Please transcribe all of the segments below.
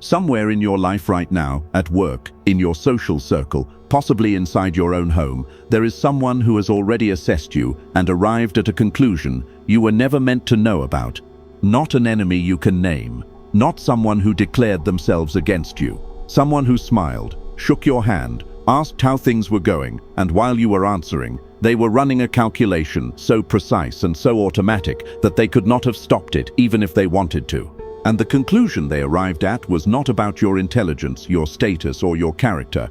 Somewhere in your life right now, at work, in your social circle, possibly inside your own home, there is someone who has already assessed you and arrived at a conclusion you were never meant to know about. Not an enemy you can name, not someone who declared themselves against you. Someone who smiled, shook your hand, asked how things were going, and while you were answering, they were running a calculation so precise and so automatic that they could not have stopped it even if they wanted to. And the conclusion they arrived at was not about your intelligence, your status, or your character.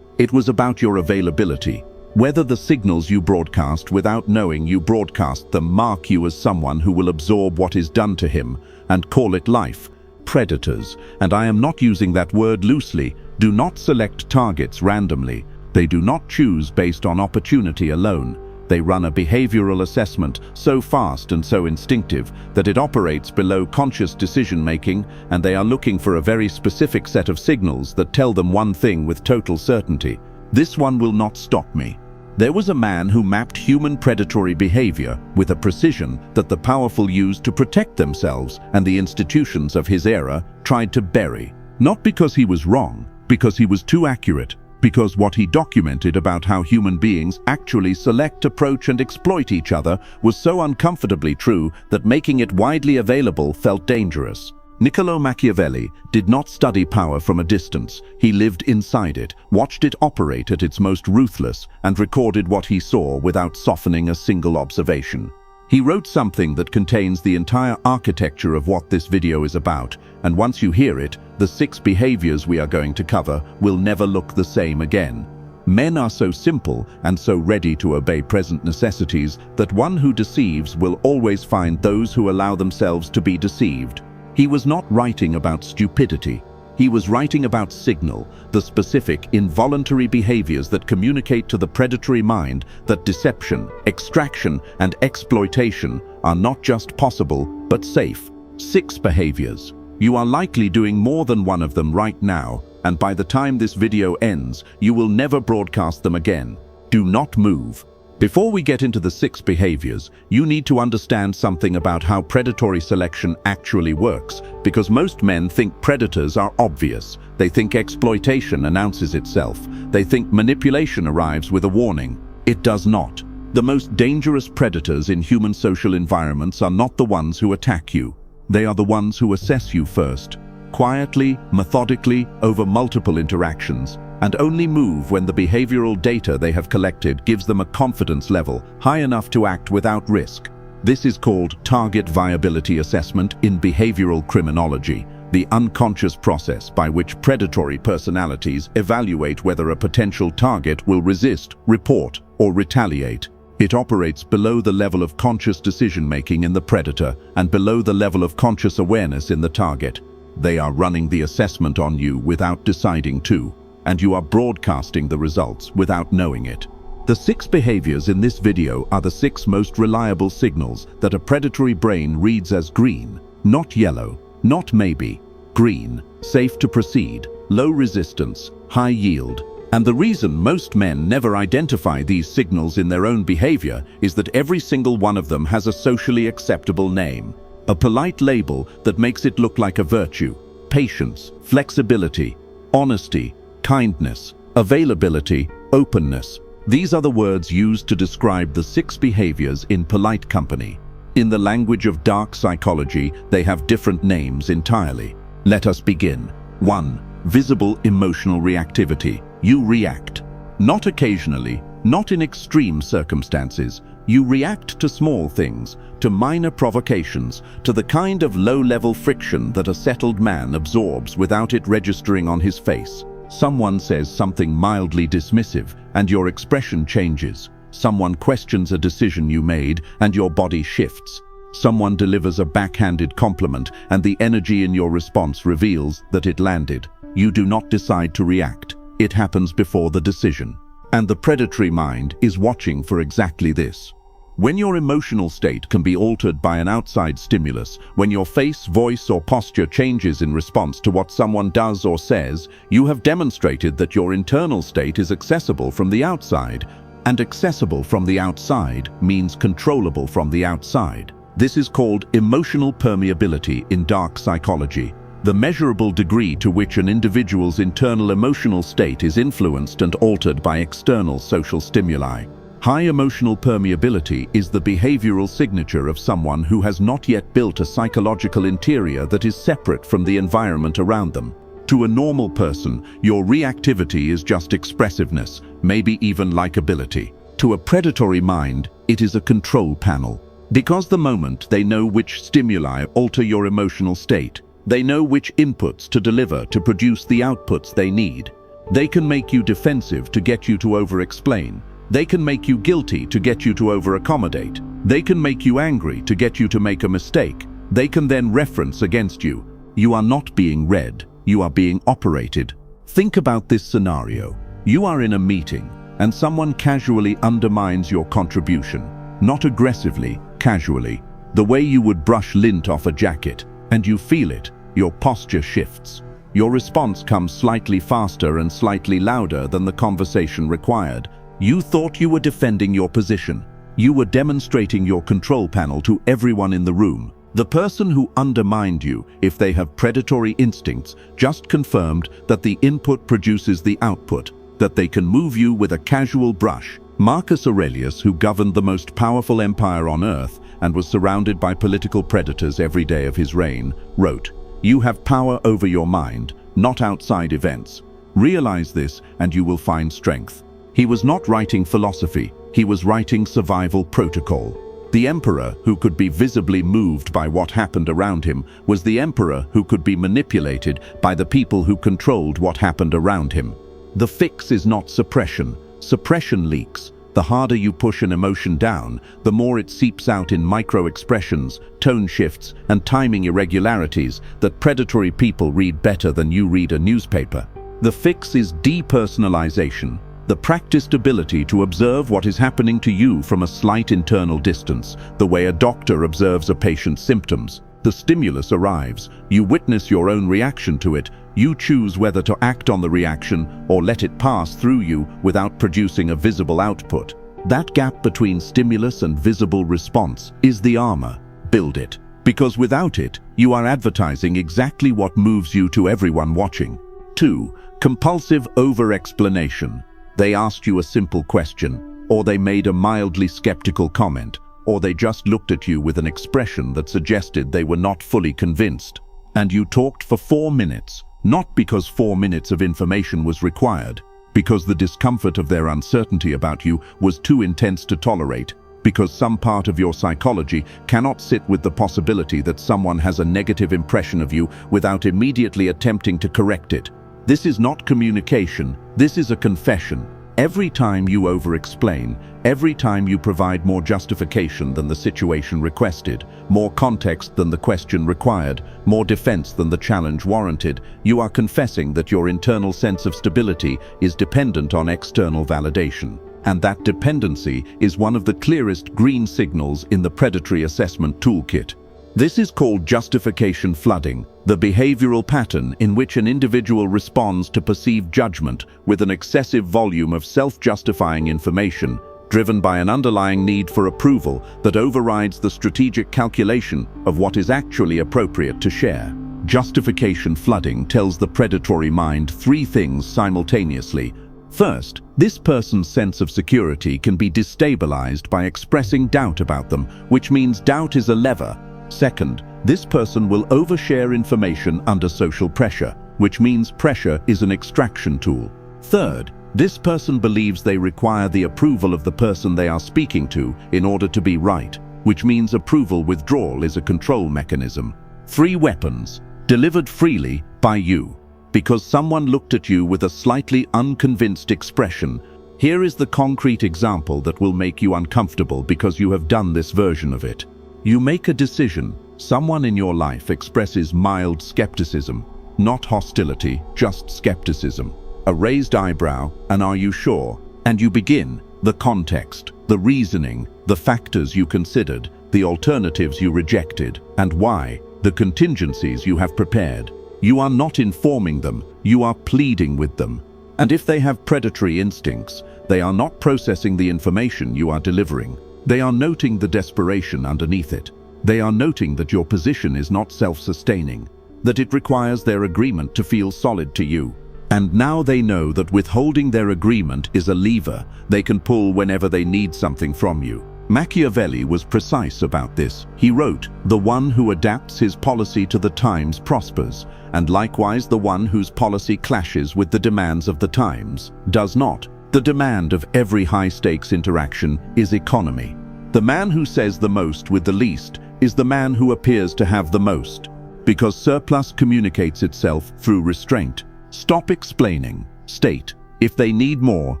It was about your availability. Whether the signals you broadcast without knowing you broadcast them mark you as someone who will absorb what is done to him and call it life. Predators, and I am not using that word loosely, do not select targets randomly. They do not choose based on opportunity alone. They run a behavioral assessment so fast and so instinctive that it operates below conscious decision-making, and they are looking for a very specific set of signals that tell them one thing with total certainty. This one will not stop me. There was a man who mapped human predatory behavior with a precision that the powerful used to protect themselves and the institutions of his era tried to bury. Not because he was wrong, because he was too accurate. Because what he documented about how human beings actually select, approach, and exploit each other was so uncomfortably true that making it widely available felt dangerous. Niccolo Machiavelli did not study power from a distance. He lived inside it, watched it operate at its most ruthless, and recorded what he saw without softening a single observation. He wrote something that contains the entire architecture of what this video is about, and once you hear it, the 6 behaviors we are going to cover will never look the same again. Men are so simple and so ready to obey present necessities that one who deceives will always find those who allow themselves to be deceived. He was not writing about stupidity. He was writing about signal, the specific, involuntary behaviors that communicate to the predatory mind that deception, extraction, and exploitation are not just possible, but safe. 6 behaviors. You are likely doing more than one of them right now, and by the time this video ends, you will never broadcast them again. Do not move. Before we get into the 6 behaviors, you need to understand something about how predatory selection actually works, because most men think predators are obvious. They think exploitation announces itself. They think manipulation arrives with a warning. It does not. The most dangerous predators in human social environments are not the ones who attack you. They are the ones who assess you first, quietly, methodically, over multiple interactions, and only move when the behavioral data they have collected gives them a confidence level high enough to act without risk. This is called target viability assessment in behavioral criminology, the unconscious process by which predatory personalities evaluate whether a potential target will resist, report, or retaliate. It operates below the level of conscious decision-making in the predator and below the level of conscious awareness in the target. They are running the assessment on you without deciding to, and you are broadcasting the results without knowing it. The 6 behaviors in this video are the 6 most reliable signals that a predatory brain reads as green, not yellow, not maybe, green, safe to proceed, low resistance, high yield. And the reason most men never identify these signals in their own behavior is that every single one of them has a socially acceptable name, a polite label that makes it look like a virtue: patience, flexibility, honesty, kindness, availability, openness. These are the words used to describe the 6 behaviors in polite company. In the language of dark psychology, they have different names entirely. Let us begin. 1. Visible emotional reactivity. You react. Not occasionally, not in extreme circumstances. You react to small things, to minor provocations, to the kind of low-level friction that a settled man absorbs without it registering on his face. Someone says something mildly dismissive, and your expression changes. Someone questions a decision you made, and your body shifts. Someone delivers a backhanded compliment, and the energy in your response reveals that it landed. You do not decide to react. It happens before the decision. And the predatory mind is watching for exactly this. When your emotional state can be altered by an outside stimulus, when your face, voice, or posture changes in response to what someone does or says, you have demonstrated that your internal state is accessible from the outside. And accessible from the outside means controllable from the outside. This is called emotional permeability in dark psychology. the measurable degree to which an individual's internal emotional state is influenced and altered by external social stimuli. High emotional permeability is the behavioral signature of someone who has not yet built a psychological interior that is separate from the environment around them. To a normal person, your reactivity is just expressiveness, maybe even likability. To a predatory mind, it is a control panel. Because the moment they know which stimuli alter your emotional state, they know which inputs to deliver to produce the outputs they need. They can make you defensive to get you to over-explain. They can make you guilty to get you to over-accommodate. They can make you angry to get you to make a mistake. They can then reference against you. You are not being read, you are being operated. Think about this scenario. You are in a meeting, and someone casually undermines your contribution. Not aggressively, casually. The way you would brush lint off a jacket. And you feel it. Your posture shifts. Your response comes slightly faster and slightly louder than the conversation required. You thought you were defending your position. You were demonstrating your control panel to everyone in the room. The person who undermined you, if they have predatory instincts, just confirmed that the input produces the output, that they can move you with a casual brush. Marcus Aurelius, who governed the most powerful empire on earth and was surrounded by political predators every day of his reign, wrote, "You have power over your mind, not outside events. Realize this and you will find strength." He was not writing philosophy, he was writing survival protocol. The emperor, who could be visibly moved by what happened around him, was the emperor who could be manipulated by the people who controlled what happened around him. The fix is not suppression. Suppression leaks. The harder you push an emotion down, the more it seeps out in micro-expressions, tone shifts, and timing irregularities that predatory people read better than you read a newspaper. The fix is depersonalization. The practiced ability to observe what is happening to you from a slight internal distance, the way a doctor observes a patient's symptoms. The stimulus arrives, you witness your own reaction to it, you choose whether to act on the reaction or let it pass through you without producing a visible output. That gap between stimulus and visible response is the armor. Build it. Because without it, you are advertising exactly what moves you to everyone watching. 2. Compulsive overexplanation. They asked you a simple question, or they made a mildly skeptical comment, or they just looked at you with an expression that suggested they were not fully convinced. And you talked for 4 minutes, not because 4 minutes of information was required, because the discomfort of their uncertainty about you was too intense to tolerate, because some part of your psychology cannot sit with the possibility that someone has a negative impression of you without immediately attempting to correct it. This is not communication, this is a confession. Every time you over-explain, every time you provide more justification than the situation requested, more context than the question required, more defense than the challenge warranted, you are confessing that your internal sense of stability is dependent on external validation. And that dependency is one of the clearest green signals in the predatory assessment toolkit. This is called justification flooding, the behavioral pattern in which an individual responds to perceived judgment with an excessive volume of self-justifying information, driven by an underlying need for approval that overrides the strategic calculation of what is actually appropriate to share. Justification flooding tells the predatory mind 3 things simultaneously. First, this person's sense of security can be destabilized by expressing doubt about them, which means doubt is a lever. Second, this person will overshare information under social pressure, which means pressure is an extraction tool. Third, this person believes they require the approval of the person they are speaking to in order to be right, which means approval withdrawal is a control mechanism. 3 weapons, delivered freely by you, because someone looked at you with a slightly unconvinced expression. Here is the concrete example that will make you uncomfortable because you have done this version of it. You make a decision. Someone in your life expresses mild skepticism, not hostility, just skepticism. A raised eyebrow, and are you sure? And you begin. The context, the reasoning, the factors you considered, the alternatives you rejected, and why, the contingencies you have prepared. You are not informing them, you are pleading with them. And if they have predatory instincts, they are not processing the information you are delivering. They are noting the desperation underneath it. They are noting that your position is not self-sustaining. that it requires their agreement to feel solid to you. And now they know that withholding their agreement is a lever they can pull whenever they need something from you. Machiavelli was precise about this. He wrote, "The one who adapts his policy to the times prospers, and likewise the one whose policy clashes with the demands of the times does not." The demand of every high-stakes interaction is economy. The man who says the most with the least is the man who appears to have the most, because surplus communicates itself through restraint. Stop explaining. State. If they need more,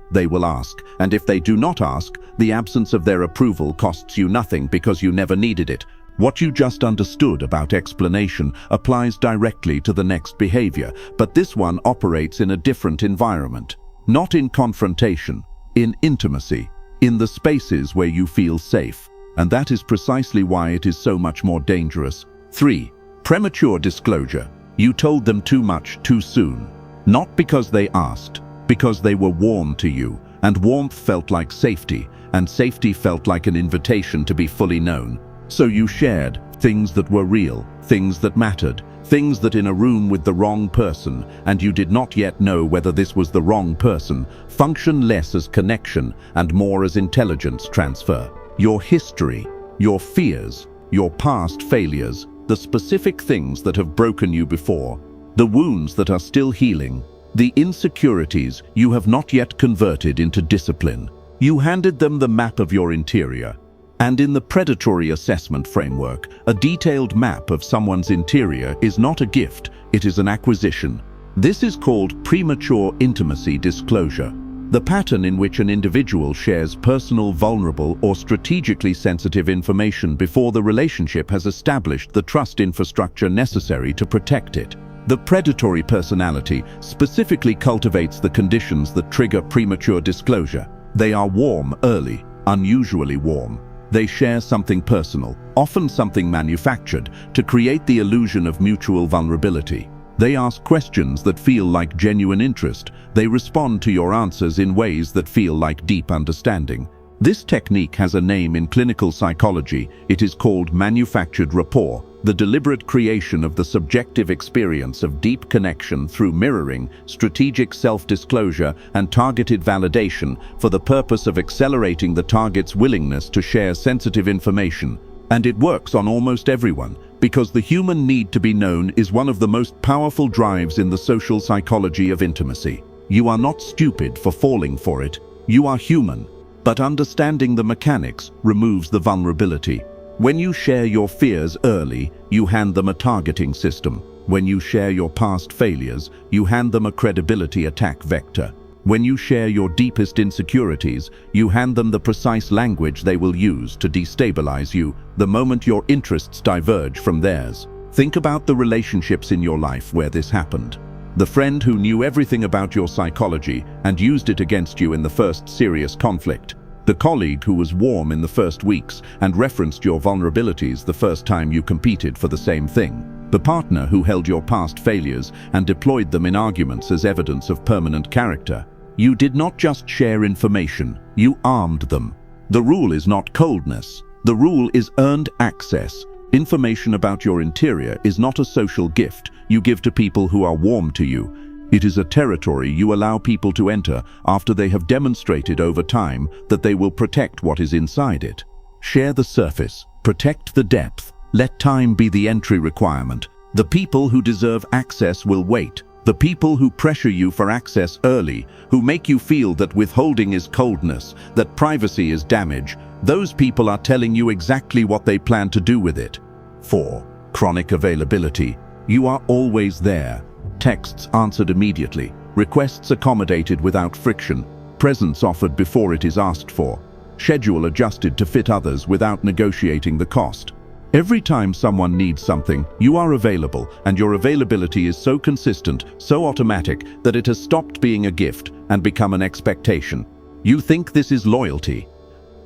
they will ask, and if they do not ask, the absence of their approval costs you nothing because you never needed it. What you just understood about explanation applies directly to the next behavior, but this one operates in a different environment. Not in confrontation, in intimacy, in the spaces where you feel safe. And that is precisely why it is so much more dangerous. 3. Premature disclosure. You told them too much too soon. Not because they asked, because they were warm to you, and warmth felt like safety, and safety felt like an invitation to be fully known. So you shared things that were real, things that mattered, things that in a room with the wrong person, and you did not yet know whether this was the wrong person, function less as connection and more as intelligence transfer. Your history, your fears, your past failures, the specific things that have broken you before, the wounds that are still healing, the insecurities you have not yet converted into discipline. You handed them the map of your interior. And in the predatory assessment framework, a detailed map of someone's interior is not a gift, it is an acquisition. This is called premature intimacy disclosure. The pattern in which an individual shares personal, vulnerable, or strategically sensitive information before the relationship has established the trust infrastructure necessary to protect it. The predatory personality specifically cultivates the conditions that trigger premature disclosure. They are warm early, unusually warm. They share something personal, often something manufactured, to create the illusion of mutual vulnerability. They ask questions that feel like genuine interest. They respond to your answers in ways that feel like deep understanding. This technique has a name in clinical psychology. It is called manufactured rapport, the deliberate creation of the subjective experience of deep connection through mirroring, strategic self-disclosure, and targeted validation for the purpose of accelerating the target's willingness to share sensitive information. And it works on almost everyone, because the human need to be known is one of the most powerful drives in the social psychology of intimacy. You are not stupid for falling for it. You are human. But understanding the mechanics removes the vulnerability. When you share your fears early, you hand them a targeting system. When you share your past failures, you hand them a credibility attack vector. When you share your deepest insecurities, you hand them the precise language they will use to destabilize you the moment your interests diverge from theirs. Think about the relationships in your life where this happened. The friend who knew everything about your psychology and used it against you in the first serious conflict. The colleague who was warm in the first weeks and referenced your vulnerabilities the first time you competed for the same thing. The partner who held your past failures and deployed them in arguments as evidence of permanent character. You did not just share information, you armed them. The rule is not coldness. The rule is earned access. Information about your interior is not a social gift you give to people who are warm to you. It is a territory you allow people to enter after they have demonstrated over time that they will protect what is inside it. Share the surface, protect the depth, let time be the entry requirement. The people who deserve access will wait. The people who pressure you for access early, who make you feel that withholding is coldness, that privacy is damage, those people are telling you exactly what they plan to do with it. 4. Chronic availability. You are always there. Texts answered immediately, requests accommodated without friction, presence offered before it is asked for, schedule adjusted to fit others without negotiating the cost. Every time someone needs something, you are available, and your availability is so consistent, so automatic, that it has stopped being a gift and become an expectation. You think this is loyalty.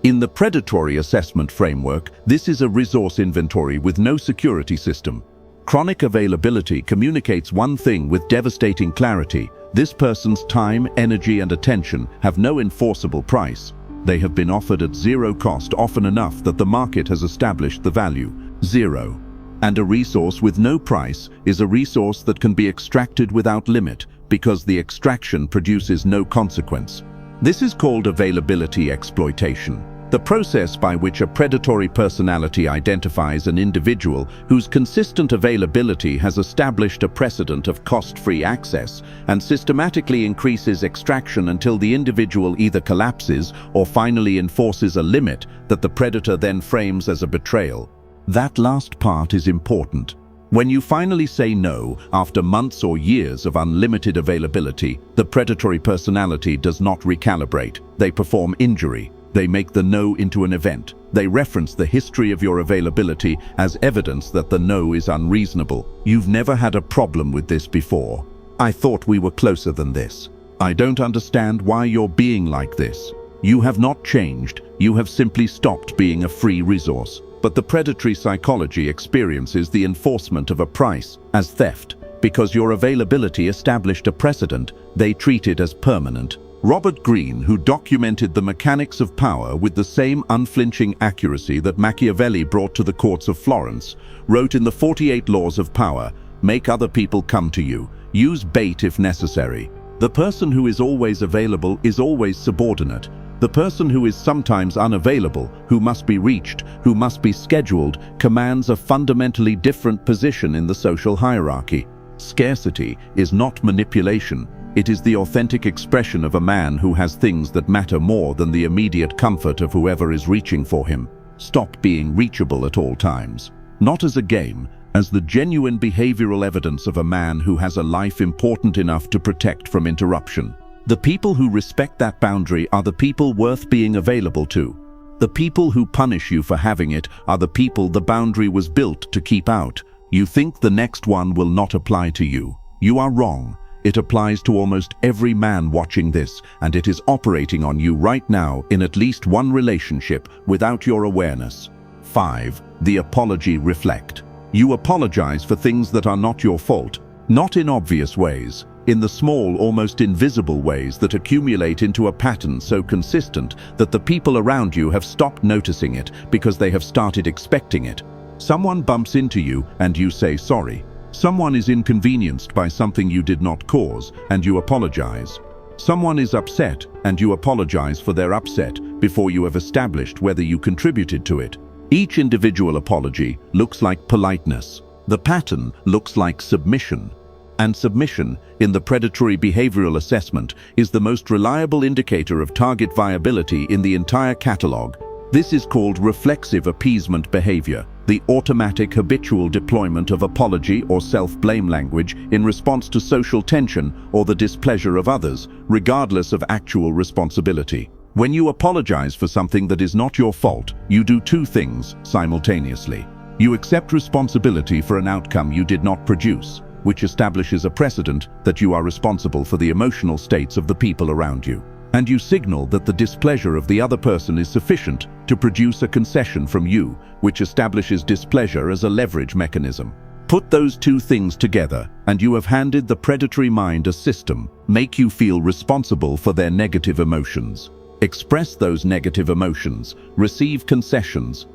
In the predatory assessment framework, this is a resource inventory with no security system. Chronic availability communicates one thing with devastating clarity. This person's time, energy, and attention have no enforceable price. They have been offered at zero cost often enough that the market has established the value. 0. And a resource with no price is a resource that can be extracted without limit because the extraction produces no consequence. This is called availability exploitation, the process by which a predatory personality identifies an individual whose consistent availability has established a precedent of cost-free access and systematically increases extraction until the individual either collapses or finally enforces a limit that the predator then frames as a betrayal. That last part is important. When you finally say no, after months or years of unlimited availability, the predatory personality does not recalibrate. They perform injury. They make the no into an event. They reference the history of your availability as evidence that the no is unreasonable. You've never had a problem with this before. I thought we were closer than this. I don't understand why you're being like this. You have not changed. You have simply stopped being a free resource. But the predatory psychology experiences the enforcement of a price as theft. Because your availability established a precedent, they treat it as permanent. Robert Greene, who documented the mechanics of power with the same unflinching accuracy that Machiavelli brought to the courts of Florence, wrote in the 48 Laws of Power, "Make other people come to you. Use bait if necessary. The person who is always available is always subordinate. The person who is sometimes unavailable, who must be reached, who must be scheduled, commands a fundamentally different position in the social hierarchy. Scarcity is not manipulation. It is the authentic expression of a man who has things that matter more than the immediate comfort of whoever is reaching for him. Stop being reachable at all times. Not as a game, as the genuine behavioral evidence of a man who has a life important enough to protect from interruption. The people who respect that boundary are the people worth being available to. The people who punish you for having it are the people the boundary was built to keep out. You think the next one will not apply to you. You are wrong. It applies to almost every man watching this, and it is operating on you right now in at least one relationship without your awareness. 5. The apology reflect. You apologize for things that are not your fault, not in obvious ways. In the small, almost invisible ways that accumulate into a pattern so consistent that the people around you have stopped noticing it because they have started expecting it. Someone bumps into you and you say sorry. Someone is inconvenienced by something you did not cause and you apologize. Someone is upset and you apologize for their upset before you have established whether you contributed to it. Each individual apology looks like politeness. The pattern looks like submission. And submission, in the predatory behavioral assessment, is the most reliable indicator of target viability in the entire catalog. This is called reflexive appeasement behavior, the automatic habitual deployment of apology or self-blame language in response to social tension or the displeasure of others, regardless of actual responsibility. When you apologize for something that is not your fault, you do two things simultaneously. You accept responsibility for an outcome you did not produce, which establishes a precedent that you are responsible for the emotional states of the people around you. And you signal that the displeasure of the other person is sufficient to produce a concession from you, which establishes displeasure as a leverage mechanism. Put those two things together, and you have handed the predatory mind a system, make you feel responsible for their negative emotions. Express those negative emotions, receive concessions.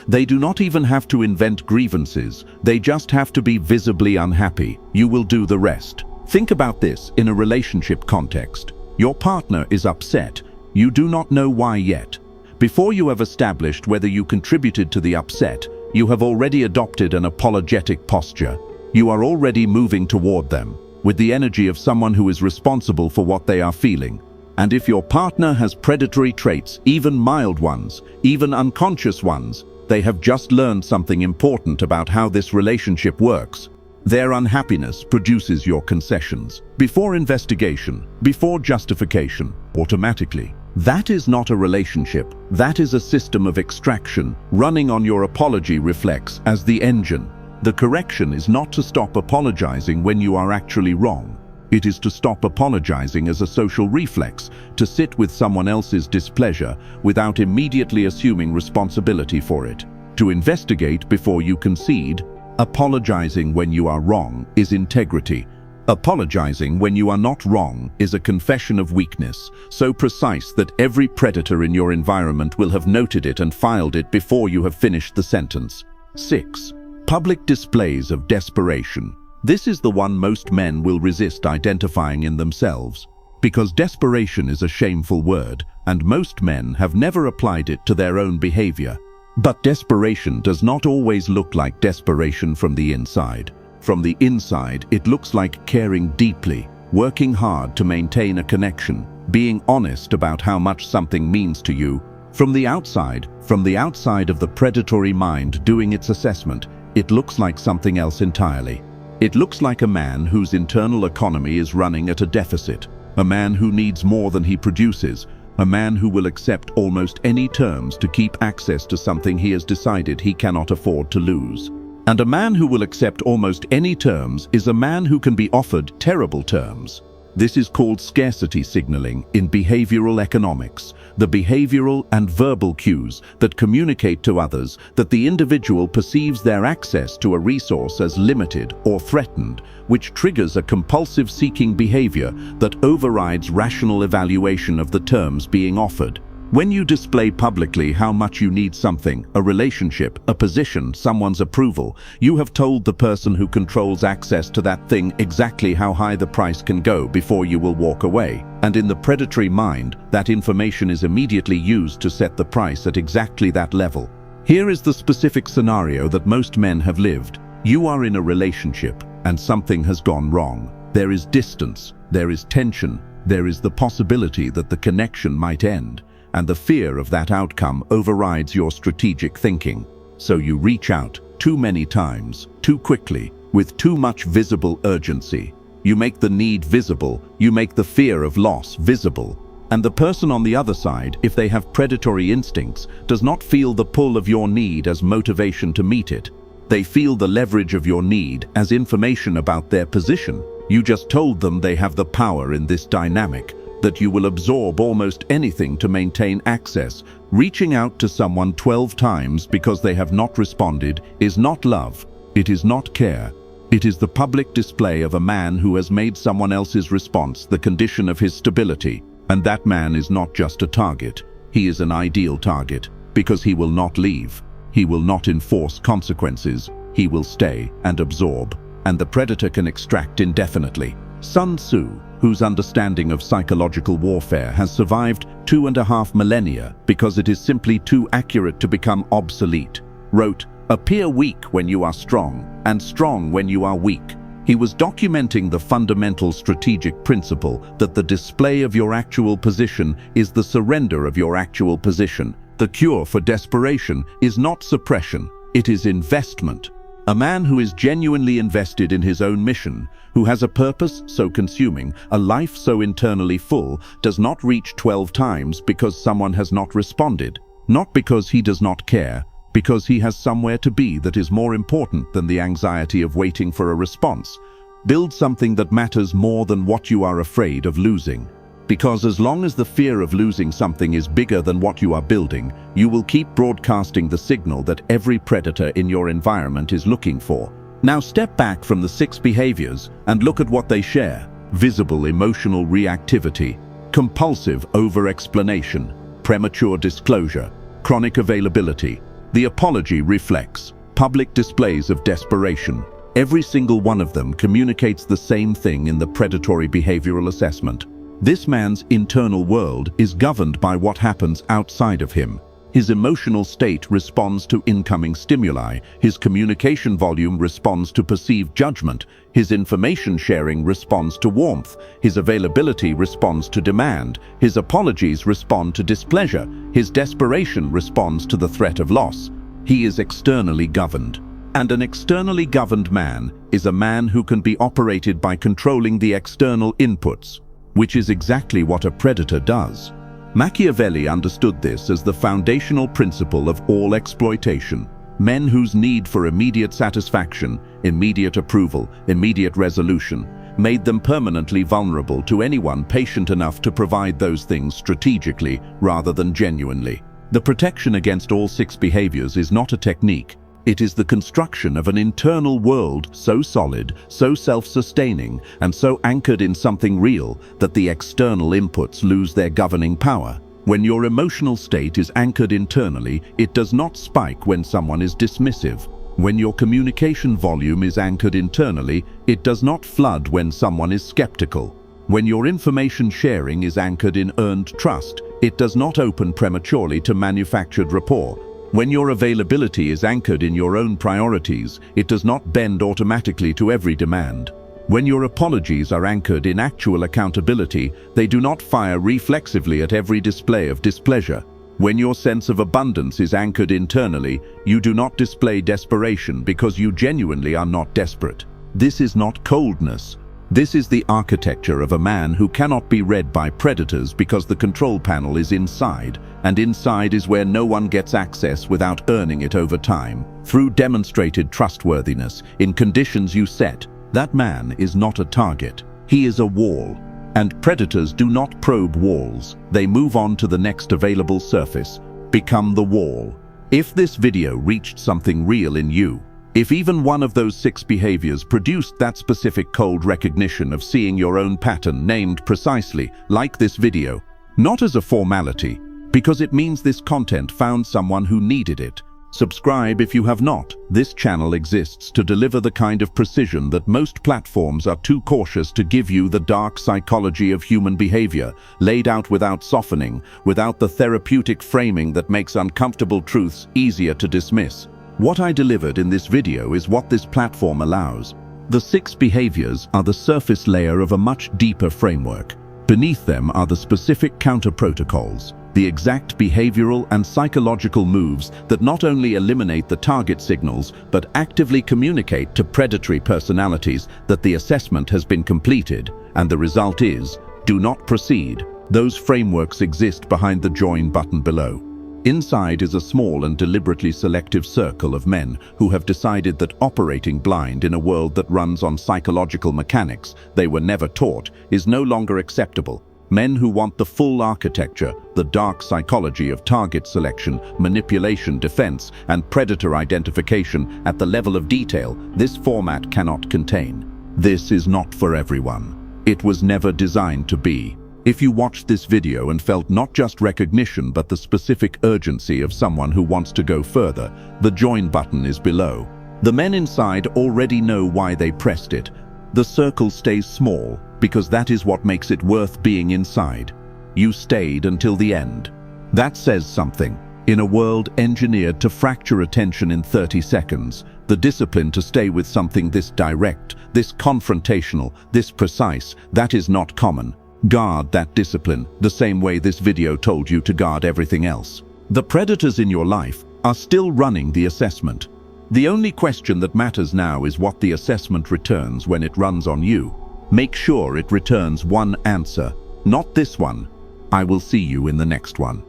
They do not even have to invent grievances, they just have to be visibly unhappy. You will do the rest. Think about this in a relationship context. Your partner is upset. You do not know why yet. Before you have established whether you contributed to the upset, you have already adopted an apologetic posture. You are already moving toward them, with the energy of someone who is responsible for what they are feeling. And if your partner has predatory traits, even mild ones, even unconscious ones, they have just learned something important about how this relationship works. Their unhappiness produces your concessions. Before investigation, before justification, automatically. That is not a relationship. That is a system of extraction running on your apology reflex as the engine. The correction is not to stop apologizing when you are actually wrong. It is to stop apologizing as a social reflex, to sit with someone else's displeasure without immediately assuming responsibility for it. To investigate before you concede. Apologizing when you are wrong is integrity. Apologizing when you are not wrong is a confession of weakness, so precise that every predator in your environment will have noted it and filed it before you have finished the sentence. 6. Public displays of desperation. This is the one most men will resist identifying in themselves, because desperation is a shameful word, and most men have never applied it to their own behavior. But desperation does not always look like desperation from the inside. From the inside, it looks like caring deeply, working hard to maintain a connection, being honest about how much something means to you. From the outside of the predatory mind doing its assessment, it looks like something else entirely. It looks like a man whose internal economy is running at a deficit, a man who needs more than he produces, a man who will accept almost any terms to keep access to something he has decided he cannot afford to lose. And a man who will accept almost any terms is a man who can be offered terrible terms. This is called scarcity signaling in behavioral economics, the behavioral and verbal cues that communicate to others that the individual perceives their access to a resource as limited or threatened, which triggers a compulsive seeking behavior that overrides rational evaluation of the terms being offered. When you display publicly how much you need something, a relationship, a position, someone's approval, you have told the person who controls access to that thing exactly how high the price can go before you will walk away. And in the predatory mind, that information is immediately used to set the price at exactly that level. Here is the specific scenario that most men have lived. You are in a relationship, and something has gone wrong. There is distance, there is tension, there is the possibility that the connection might end. And the fear of that outcome overrides your strategic thinking. So you reach out too many times, too quickly, with too much visible urgency. You make the need visible, you make the fear of loss visible. And the person on the other side, if they have predatory instincts, does not feel the pull of your need as motivation to meet it. They feel the leverage of your need as information about their position. You just told them they have the power in this dynamic, that you will absorb almost anything to maintain access. Reaching out to someone 12 times because they have not responded is not love, it is not care. It is the public display of a man who has made someone else's response the condition of his stability. And that man is not just a target, he is an ideal target, because he will not leave. He will not enforce consequences, he will stay and absorb. And the predator can extract indefinitely. Sun Tzu, whose understanding of psychological warfare has survived 2.5 millennia because it is simply too accurate to become obsolete, wrote, "Appear weak when you are strong, and strong when you are weak." He was documenting the fundamental strategic principle that the display of your actual position is the surrender of your actual position. The cure for desperation is not suppression, it is investment. A man who is genuinely invested in his own mission, who has a purpose so consuming, a life so internally full, does not reach 12 times because someone has not responded. Not because he does not care, because he has somewhere to be that is more important than the anxiety of waiting for a response. Build something that matters more than what you are afraid of losing. Because as long as the fear of losing something is bigger than what you are building, you will keep broadcasting the signal that every predator in your environment is looking for. Now step back from the 6 behaviors and look at what they share. Visible emotional reactivity, compulsive overexplanation, premature disclosure, chronic availability, the apology reflex, public displays of desperation. Every single one of them communicates the same thing in the predatory behavioral assessment. This man's internal world is governed by what happens outside of him. His emotional state responds to incoming stimuli, his communication volume responds to perceived judgment, his information sharing responds to warmth, his availability responds to demand, his apologies respond to displeasure, his desperation responds to the threat of loss. He is externally governed. And an externally governed man is a man who can be operated by controlling the external inputs, which is exactly what a predator does. Machiavelli understood this as the foundational principle of all exploitation. Men whose need for immediate satisfaction, immediate approval, immediate resolution, made them permanently vulnerable to anyone patient enough to provide those things strategically rather than genuinely. The protection against all 6 behaviors is not a technique. It is the construction of an internal world so solid, so self-sustaining, and so anchored in something real that the external inputs lose their governing power. When your emotional state is anchored internally, it does not spike when someone is dismissive. When your communication volume is anchored internally, it does not flood when someone is skeptical. When your information sharing is anchored in earned trust, it does not open prematurely to manufactured rapport. When your availability is anchored in your own priorities, it does not bend automatically to every demand. When your apologies are anchored in actual accountability, they do not fire reflexively at every display of displeasure. When your sense of abundance is anchored internally, you do not display desperation because you genuinely are not desperate. This is not coldness. This is the architecture of a man who cannot be read by predators because the control panel is inside, and inside is where no one gets access without earning it over time. Through demonstrated trustworthiness, in conditions you set, that man is not a target. He is a wall. And predators do not probe walls. They move on to the next available surface. Become the wall. If this video reached something real in you, if even one of those 6 behaviors produced that specific cold recognition of seeing your own pattern named precisely, like this video, not as a formality, because it means this content found someone who needed it. Subscribe if you have not. This channel exists to deliver the kind of precision that most platforms are too cautious to give you, the dark psychology of human behavior, laid out without softening, without the therapeutic framing that makes uncomfortable truths easier to dismiss. What I delivered in this video is what this platform allows. The 6 behaviors are the surface layer of a much deeper framework. Beneath them are the specific counter-protocols, the exact behavioral and psychological moves that not only eliminate the target signals, but actively communicate to predatory personalities that the assessment has been completed, and the result is, do not proceed. Those frameworks exist behind the join button below. Inside is a small and deliberately selective circle of men who have decided that operating blind in a world that runs on psychological mechanics they were never taught is no longer acceptable. Men who want the full architecture, the dark psychology of target selection, manipulation, defense, and predator identification at the level of detail this format cannot contain. This is not for everyone. It was never designed to be. If you watched this video and felt not just recognition but the specific urgency of someone who wants to go further, the join button is below. The men inside already know why they pressed it. The circle stays small because that is what makes it worth being inside. You stayed until the end. That says something. In a world engineered to fracture attention in 30 seconds, the discipline to stay with something this direct, this confrontational, this precise, that is not common. Guard that discipline, the same way this video told you to guard everything else. The predators in your life are still running the assessment. The only question that matters now is what the assessment returns when it runs on you. Make sure it returns one answer, not this one. I will see you in the next one.